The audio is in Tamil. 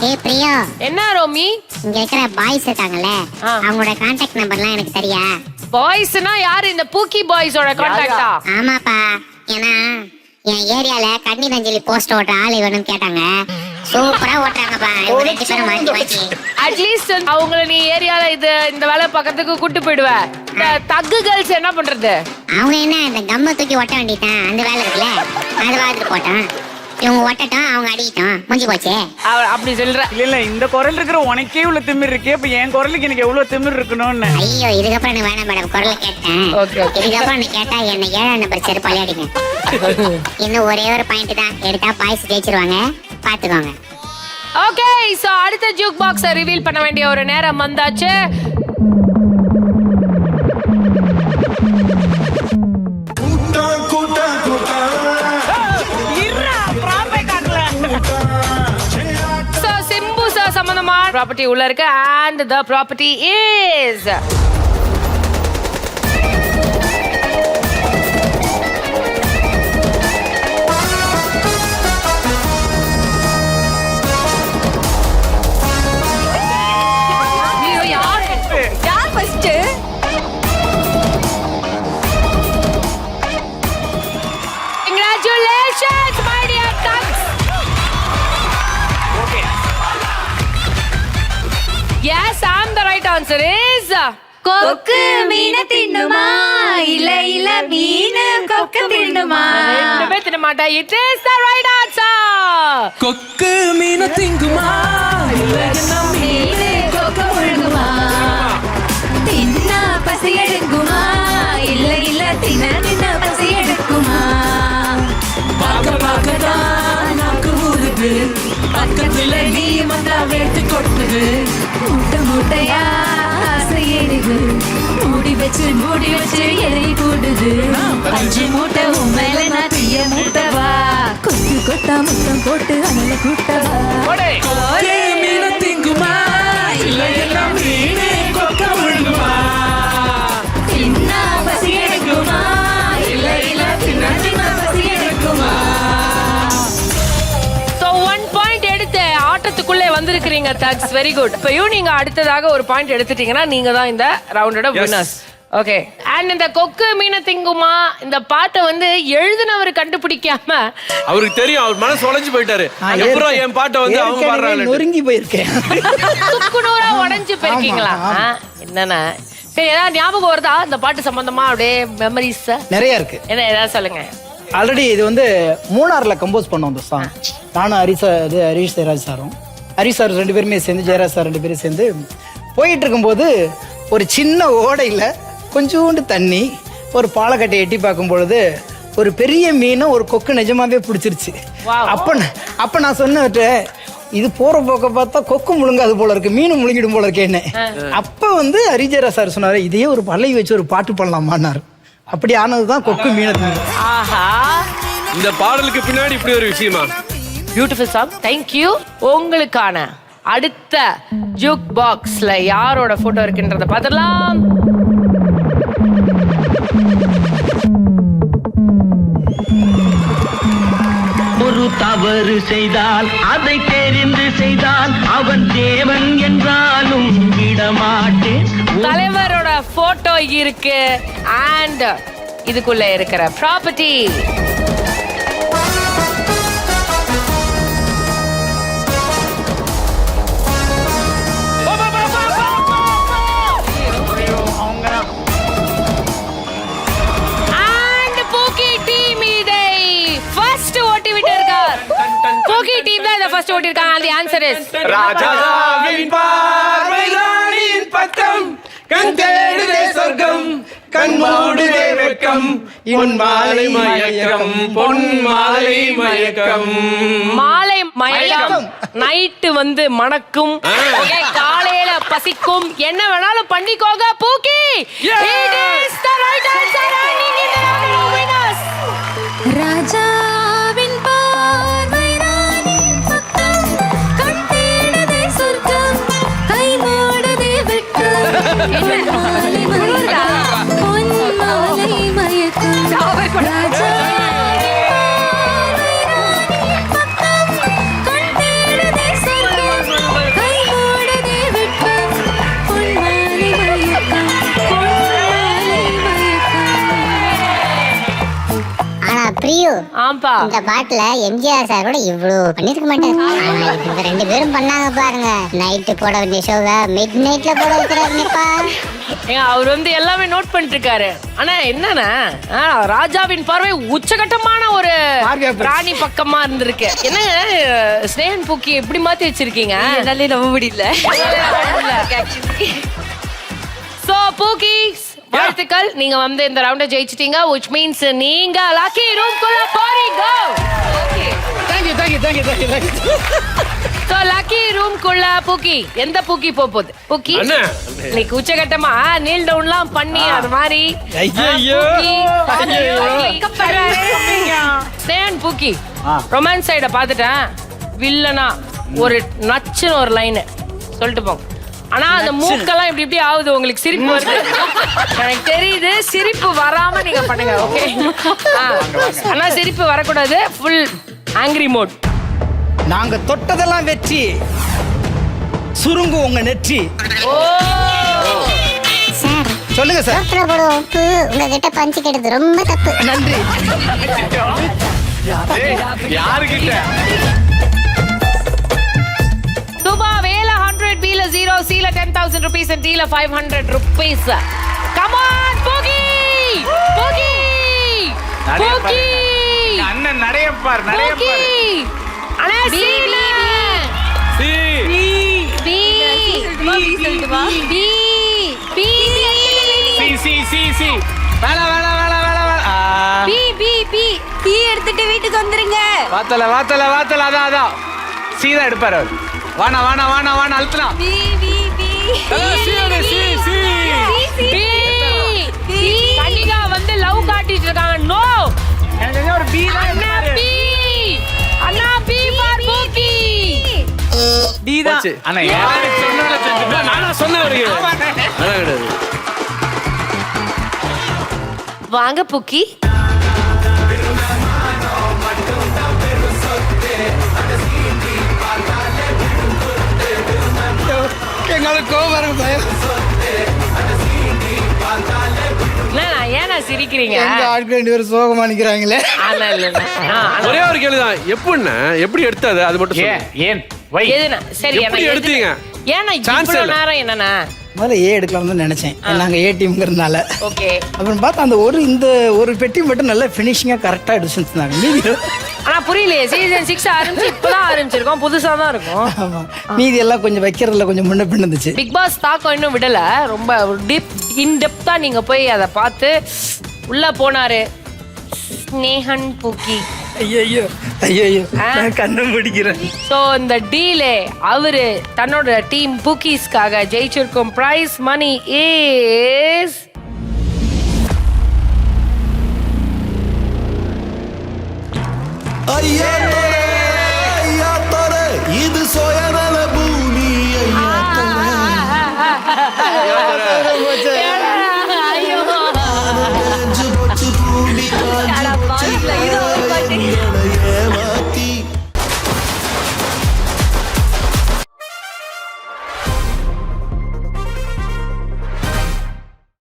ஏய் பிரியா. என்ன ரோமி? இங்க இருக்கிற பாய்ஸ் இருக்காங்கல்ல, அவங்களோட கான்டாக்ட் நம்பர்லாம் எனக்கு தெரியா? பாய்ஸ்னா யாரு? இந்த பூக்கி பாய்ஸோட கான்டாக்டா? ஆமாப்பா. ஏன்னா என் ஏரியால கண்ணி ரஞ்சலி போஸ்ட் ஓட்டுற ஆள் வேணும்னு கேட்டாங்க. சூப்பரா ஓட்டுறாங்கப்பா. ரெண்டு பேரும் மாத்தி மாத்தி. அட்லீஸ்ட் அவங்கள நீ ஏரியால இந்த வேலை பார்க்கறதுக்கு கூட்டு போயிடுவ. இந்த தக்கு கேர்ள்ஸ் என்ன பண்றது? அவங்க என்ன இந்த கம்ம தூக்கி ஒட்ட வேண்டியதான், அந்த வேலை இருக்குல்ல, அது வாதிட்டு போட்டான். இவங்க ஒட்டட்டும், அவங்க அடிக்கிட்டோம், முடிஞ்சு போச்சு. அப்படி சொல்ற? இல்ல இந்த குரல் இருக்கிற உனக்கே இவ்வளவு திமிர் இருக்கு, அப்ப என் குரலுக்கு எனக்கு எவ்வளவு திமிர் இருக்கணும்னு. ஐயோ, இதுக்கப்புறம் எனக்கு வேணாம் மேடம், குரலை கேட்டேன். இதுக்கப்புறம் நீ கேட்டா என்ன 7ஆம் நம்பர் செருப்பாளி அடிங்க. இன்னும் ஒரே ஒரு பாயிண்ட் தான், எடுத்தா பாய்ஸ் ஜெயிச்சிருவாங்க, பாத்துக்கோங்க. ஓகே, சோ அடுத்த ஜூக் பாக்ஸை ரிவீல் பண்ண வேண்டிய ஒரு நேரம் வந்தாச்சு. சம்பந்தமா ப்ராப்பர்ட்டி உள்ள இருக்கு and the property is யார் first? Congratulations my dear ducks. Yes, and the right answer is கொக்கு மீனை தின்னுமா இல்ல இல்ல மீனு கொக்கு தின்னுமா? ரெண்டுமே தின்ன மாட்டா. It is the right answer. கொக்கு மீனை திங்குமா இல்ல என்ன மீனு கொக்கு முழுங்குமா? தின்னா பசி எடுக்குமா இல்ல இல்ல தின்ன பசி எடுக்குமா? பார்க்க பார்க்கதான் நாக்கு ஊறுது, பக்கத்துல நீ வந்தா வேட்டு கொட்டுது. மூட்டை மூட்டையா ஆசை ஏறுது, மூடி வச்சு எரி கூடுது. அஞ்சு மூட்டை உண்மையில நான் தீய மூட்டவா, கொத்து கொத்தா முத்தம் போட்டு அனல கூட்டவா? கொக்கு மீனை திங்குமா இல்ல என்ன மீனே கொக்க முழுங்குமா? தின்னா பசி எடுக்குமா இல்ல இல்ல தின்ன பசி எடுக்குமா? ஆட்டத்துக்குள்ளே வந்திருக்கீங்க. That's very good. இப்பயும் நீங்க அடுத்ததாக ஒரு பாயிண்ட் எடுத்துட்டீங்கன்னா நீங்க தான் இந்த ரவுண்டோட வின்னர்ஸ். ஓகே, அண்ட் இந்த கொக்கு மீனை திங்குமா இந்த பாட்டை எழுதினவர் கண்டுபிடிக்காம அவருக்கு தெரியும், அவர் மனசு உடைஞ்சு போயிட்டாரு. அப்புறம் என் பாட்டை அவங்க பாடுறாங்க, நொறுங்கி போயிருக்கேன், துக்குநூறா உடைஞ்சு போயிருக்கீங்களா? என்னன்னா சரி, ஏதாவது ஞாபகம் வருதா இந்த பாட்டு சம்பந்தமா? அப்படியே மெமரிஸ் நிறைய இருக்கு. என்ன ஏதாவது சொல்லுங்க. ஆல்ரெடி இது மூணார்ல கம்போஸ் பண்ணோம் இந்த சாங். நானும் ஹரிஷ் ஜெயராஜ் சாரும், ஹரிஷ் சார் 2 பேருமே சேர்ந்து, ஜெயராஜ் சார் 2 பேரும் சேர்ந்து போயிட்டு இருக்கும்போது ஒரு சின்ன ஓடையில கொஞ்சோண்டு தண்ணி, ஒரு பாலக்கட்டை எட்டி பார்க்கும் பொழுது ஒரு பெரிய மீனை ஒரு கொக்கு நிஜமாவே பிடிச்சிருச்சு. அப்ப நான் சொன்ன, இது போற போக்க பார்த்தா கொக்கு முழுங்காது போல இருக்கு, மீன் முழுங்கிடும் போல இருக்கேன்னு. அப்ப ஹரிஜரா சார் சொன்னாரு, இதையே ஒரு பல்லவி வச்சு ஒரு பாட்டு பண்ணலாமான்னாரு. அப்படி ஆனதுதான் கொக்கு மீனை. ஆஹா, இந்த பாடலுக்கு பின்னாடி இப்படி ஒரு விஷயமா? Beautiful song. Thank you. உங்களுக்கான அடுத்த ஜூக் பாக்ஸ்ல யாரோட போட்டோ இருக்குன்றத பார்த்துடலாம். ஒரு தவறு செய்தால் அதை தெரிந்து செய்தால் அவன் தேவன் என்றாலும் விடமாட்டேன். தலைவரோட போட்டோ இருக்கு அண்ட் இதுக்குள்ள இருக்கிற ப்ராப்பர்ட்டி ஃபர்ஸ்ட் ஓட்டி இருக்காங்க. the answer is ராஜாவின் பார்வை ராணியின் பக்கம், கண் தேடுதே சொர்க்கம், கண் மூடுதே வெட்கம், பொன் மாலை மயக்கம், பொன் மாலை மயக்கம். மாலை மயக்கம், நைட்டு மணக்கும், காலையில பசிக்கும், என்ன வேணாலும் பண்ணிக்கோங்க பூக்கி. It is the right answer. ராஜாவின் பார்வை ராணியின் பக்கம், கண் தேடுதே சொர்க்கம், கை மூடுதே வெட்கம், மாலை மயக்கம், பொன் மாலை மயக்கம். ராஜாவின் பார்வை ராணியின் பக்கம், கண் தேடுதே சொர்க்கம், ஆம்பா இந்த பாட்டுல எம்ஜிஆர் சார் கூட இவ்வளவு பண்ணிருக்க மாட்டாரு. ஆனா இவங்க 2 பேரும் பண்ணாங்க பாருங்க. நைட்டு போட வேண்டிய ஷோவை மிட் நைட்ல போட வைக்கிறாருப்பா. அவர் வந்து எல்லாமே நோட் பண்ணிட்டு இருக்காரு. ஆனா என்னன்னா ராஜாவின் பார்வை உச்சகட்டமான ஒரு ராணி பக்கமா இருந்திருக்கு. என்னங்க ஸ்னேகன் பூக்கி எப்படி மாத்தி வச்சிருக்கீங்க? என்னாலே நம்ப முடியல. சோ பூக்கிஸ் வாழ்த்துக்கள், நீங்க வந்து இந்த ரவுண்ட ஜெயிச்சிட்டீங்க. which means நீங்க லக்கி ரூம்க்குள்ள போறீங்க. தேங்க்யூ. சோ லக்கி ரூம்க்குள்ள பூக்கி எந்த பூக்கி போகுது? பூக்கி இன்னைக்கு உச்சகட்டமா நீல் டவுன்லாம் பண்ணி அது மாதிரி ஸ்னேகன் பூக்கி ரொமான்ஸ் சைட பாத்துட்டேன். வில்லனா ஒரு நச்சுன்னு ஒரு லைன் சொல்லிட்டு போங்க. ஆனா அந்த மூக்கெல்லாம் இப்படி இப்படி ஆகுது, உங்களுக்கு சிரிப்பு வருது எனக்கு தெரியுது. சிரிப்பு வராம நீங்க பண்ணுங்க, ஓகே? ஆனா சிரிப்பு வரக்கூடாது, ஃபுல் ஆங்கிரி மோட். நாங்க தொட்டதெல்லாம் வெற்றி, சுருங்கு உங்க நெற்றி. சார் சொல்லுங்க சார். ரோட்ல போட உப்பு உங்ககிட்ட பஞ்சு கெடுது, ரொம்ப தப்பு. நன்றி. யாருக்கிட்ட துபா வேல 100, பீல 0, சீல 10,000 rupees and டீல 500 rupees. Come on, Boogie! Boogie! Boogie! அண்ணன் நடையப்பார் Boogie! அண்ணா சீல சி பி பி சி வேணா டீ எடுத்துட்டு வீட்டுக்கு வந்துருங்க. வாத்தல அதான் சீதா எடுப்பாரு அவர். வாணா அழுத்தலாம். கனிகா வந்து லவ் காட்டிட்டு இருக்காங்க. நோ, ஒரு பி தான் எடுப்பாரு. அண்ணா பி ஃபார் பூக்கி. டி தான். அண்ணா யாரு சொன்னால செஞ்சுட்டா நானா சொன்னவருக்கு. அதான் கிடையாது. வாங்க பூக்கி. எங்களுக்கு கோவம் வருது. ஏன்னா சிரிக்கிறீங்க? எங்க ஆட்கள் 2 பேரும் சோகமா நிக்கிறாங்களே. ஒரே ஒரு கேள்விதான், எப்படி எடுத்தது அது மட்டும் ஏன் எதுனா சரி எப்படி எடுத்தீங்க? ஏன்னா இவ்வளவு நேரம் என்னன்னா முதல்ல எடுக்கலாம்னு நினைச்சேன். நாங்க ஏ டீம்ங்கிறதுனால. ஓகே. அப்புறம் பார்த்தா அந்த இந்த ஒரு பெட்டி மட்டும் நல்லா ஃபினிஷிங்கா கரெக்டா எடுத்துருந்தாங்க. மீதி ஆனா புரியலையே, சீசன் 6 ஆரம்பிச்சு இப்பதான் ஆரம்பிச்சிருக்கோம், புதுசா தான் இருக்கும். ஆமா, மீதி எல்லாம் கொஞ்சம் வைக்கிறதுல கொஞ்சம் முன்ன பின்ன இருந்துச்சு. பிக் பாஸ் தாக்கம் இன்னும் விடல. ரொம்ப இன்டெப்தா நீங்க போய் அதை பார்த்து உள்ள போனாரு ஸ்னேகன் பூக்கி. ஐயோ கண்ணு முடிக்கிறேன். சோ இந்த டீலே அவரு தன்னோட டீம் பூக்கிஸ்க்காக ஜெயிச்சிருக்கும் பிரைஸ் மணி இஸ் இது சோயநல பூமி. ஐயோ